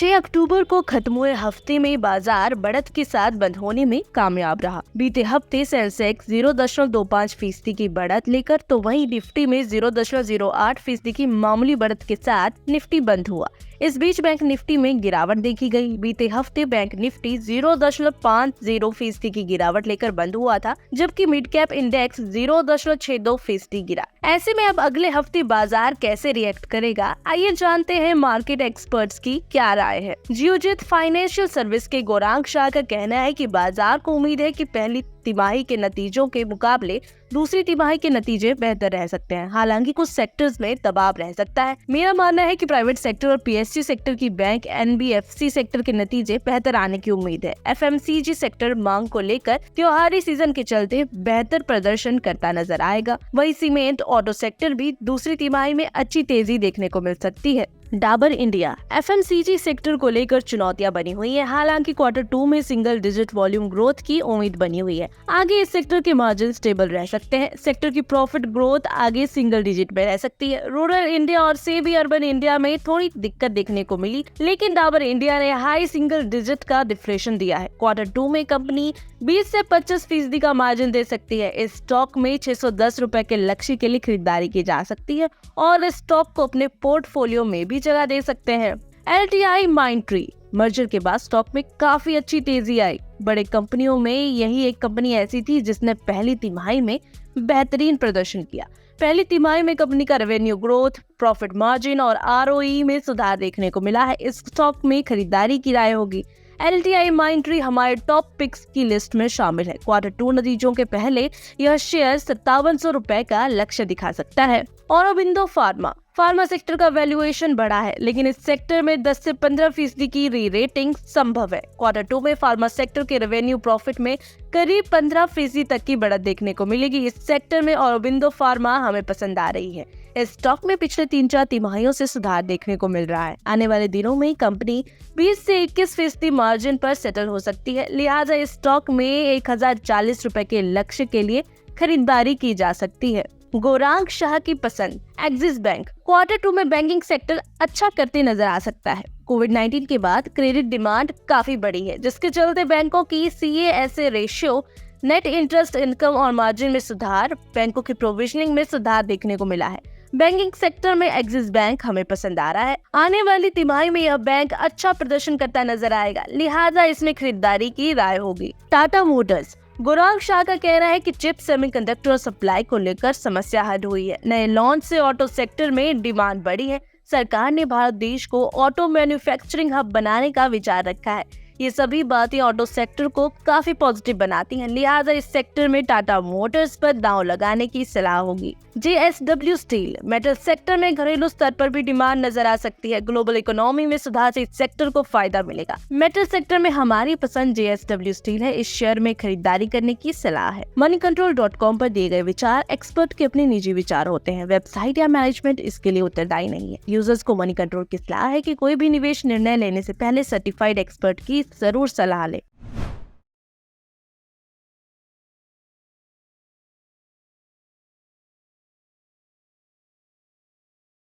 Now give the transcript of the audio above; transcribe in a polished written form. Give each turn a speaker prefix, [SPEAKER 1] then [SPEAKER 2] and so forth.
[SPEAKER 1] 6 अक्टूबर को खत्म हुए हफ्ते में बाजार बढ़त के साथ बंद होने में कामयाब रहा। बीते हफ्ते सेंसेक्स 0.25% की बढ़त लेकर तो वहीं निफ्टी में 0.08% की मामूली बढ़त के साथ निफ्टी बंद हुआ। इस बीच बैंक निफ्टी में गिरावट देखी गई। बीते हफ्ते बैंक निफ्टी 0.50% की गिरावट लेकर बंद हुआ था, जबकि मिड कैप इंडेक्स 0.62% गिरा। ऐसे में अब अगले हफ्ते बाजार कैसे रिएक्ट करेगा, आइए जानते हैं मार्केट एक्सपर्ट्स की क्या राय है। जियोजित फाइनेंशियल सर्विस के गौरांग शाह का कहना है कि बाजार को उम्मीद है कि पहली तिमाही के नतीजों के मुकाबले दूसरी तिमाही के नतीजे बेहतर रह सकते हैं। हालांकि कुछ सेक्टर्स में दबाव रह सकता है। मेरा मानना है कि प्राइवेट सेक्टर और पीएसयू सेक्टर की बैंक, एनबीएफसी सेक्टर के नतीजे बेहतर आने की उम्मीद है। एफएमसीजी सेक्टर मांग को लेकर त्योहारी सीजन के चलते बेहतर प्रदर्शन करता नजर आएगा। वही सीमेंट, ऑटो सेक्टर भी दूसरी तिमाही में अच्छी तेजी देखने को मिल सकती है। डाबर इंडिया एफएमसीजी सेक्टर को लेकर चुनौतियां बनी हुई है। हालांकि Q2 में सिंगल डिजिट वॉल्यूम ग्रोथ की उम्मीद बनी हुई है। आगे इस सेक्टर के मार्जिन स्टेबल रह सकते हैं। सेक्टर की प्रॉफिट ग्रोथ आगे सिंगल डिजिट में रह सकती है। रूरल इंडिया और सेमी अर्बन इंडिया में थोड़ी दिक्कत देखने को मिली, लेकिन डाबर इंडिया ने हाई सिंगल डिजिट का डिफ्लेशन दिया है। Q2 में कंपनी 20 से 25% का मार्जिन दे सकती है। इस स्टॉक में 610 रुपए के लक्ष्य के लिए खरीदारी की जा सकती है और इस स्टॉक को अपने पोर्टफोलियो में भी जगह दे सकते हैं। LTI माइंडट्री मर्जर के बाद स्टॉक में काफी अच्छी तेजी आई। बड़े कंपनियों में यही एक कंपनी ऐसी थी जिसने पहली तिमाही में बेहतरीन प्रदर्शन किया। पहली तिमाही में कंपनी का रेवेन्यू ग्रोथ, प्रॉफिट मार्जिन और ROE में सुधार देखने को मिला है। इस स्टॉक में खरीदारी की राय होगी। LTI माइंडट्री हमारे टॉप पिक्स की लिस्ट में शामिल है। Q2 नतीजों के पहले यह शेयर 5700 रुपए का लक्ष्य दिखा सकता है। औरोबिंदो फार्मा सेक्टर का वैल्यूएशन बढ़ा है, लेकिन इस सेक्टर में 10 से 15% की री रेटिंग संभव है। Q2 में फार्मा सेक्टर के रेवेन्यू प्रॉफिट में करीब 15% तक की बढ़त देखने को मिलेगी। इस सेक्टर में औरोबिंदो फार्मा हमें पसंद आ रही है। इस स्टॉक में पिछले 3-4 तिमाहियों से सुधार देखने को मिल रहा है। आने वाले दिनों में कंपनी 20 से 21% मार्जिन पर सेटल हो सकती है। लिहाजा इस स्टॉक में 1040 रुपए के लक्ष्य के लिए खरीदारी की जा सकती है। गौरांग शाह की पसंद एक्सिस बैंक Q2 में बैंकिंग सेक्टर अच्छा करते नजर आ सकता है। कोविड-19 के बाद क्रेडिट डिमांड काफी बढ़ी है, जिसके चलते बैंकों की CASA ratio, net interest income और मार्जिन में सुधार, बैंकों की प्रोविजनिंग में सुधार देखने को मिला है। बैंकिंग सेक्टर में एक्सिस बैंक हमें पसंद आ रहा है। आने वाली तिमाही में यह बैंक अच्छा प्रदर्शन करता नजर आएगा, लिहाजा इसमें खरीदारी की राय होगी। टाटा मोटर्स गौरांग शाह का कहना है कि चिप, सेमीकंडक्टर सप्लाई को लेकर समस्या हल हुई है। नए लॉन्च से ऑटो सेक्टर में डिमांड बढ़ी है। सरकार ने भारत देश को ऑटो मैन्युफैक्चरिंग हब बनाने का विचार रखा है। ये सभी बातें ऑटो सेक्टर को काफी पॉजिटिव बनाती हैं। लिहाजा इस सेक्टर में टाटा मोटर्स पर दांव लगाने की सलाह होगी। JSW स्टील मेटल सेक्टर में घरेलू स्तर पर भी डिमांड नजर आ सकती है। ग्लोबल इकोनॉमी में सुधार से इस सेक्टर को फायदा मिलेगा। मेटल सेक्टर में हमारी पसंद JSW स्टील है। इस शेयर में खरीदारी करने की सलाह है। moneycontrol.com पर दिए गए विचार एक्सपर्ट के अपने निजी विचार होते हैं। वेबसाइट या मैनेजमेंट इसके लिए उत्तरदायी नहीं है। यूजर्स को मनी कंट्रोल की सलाह है कि कोई भी निवेश निर्णय लेने से पहले सर्टिफाइड एक्सपर्ट की जरूर सलाह ले।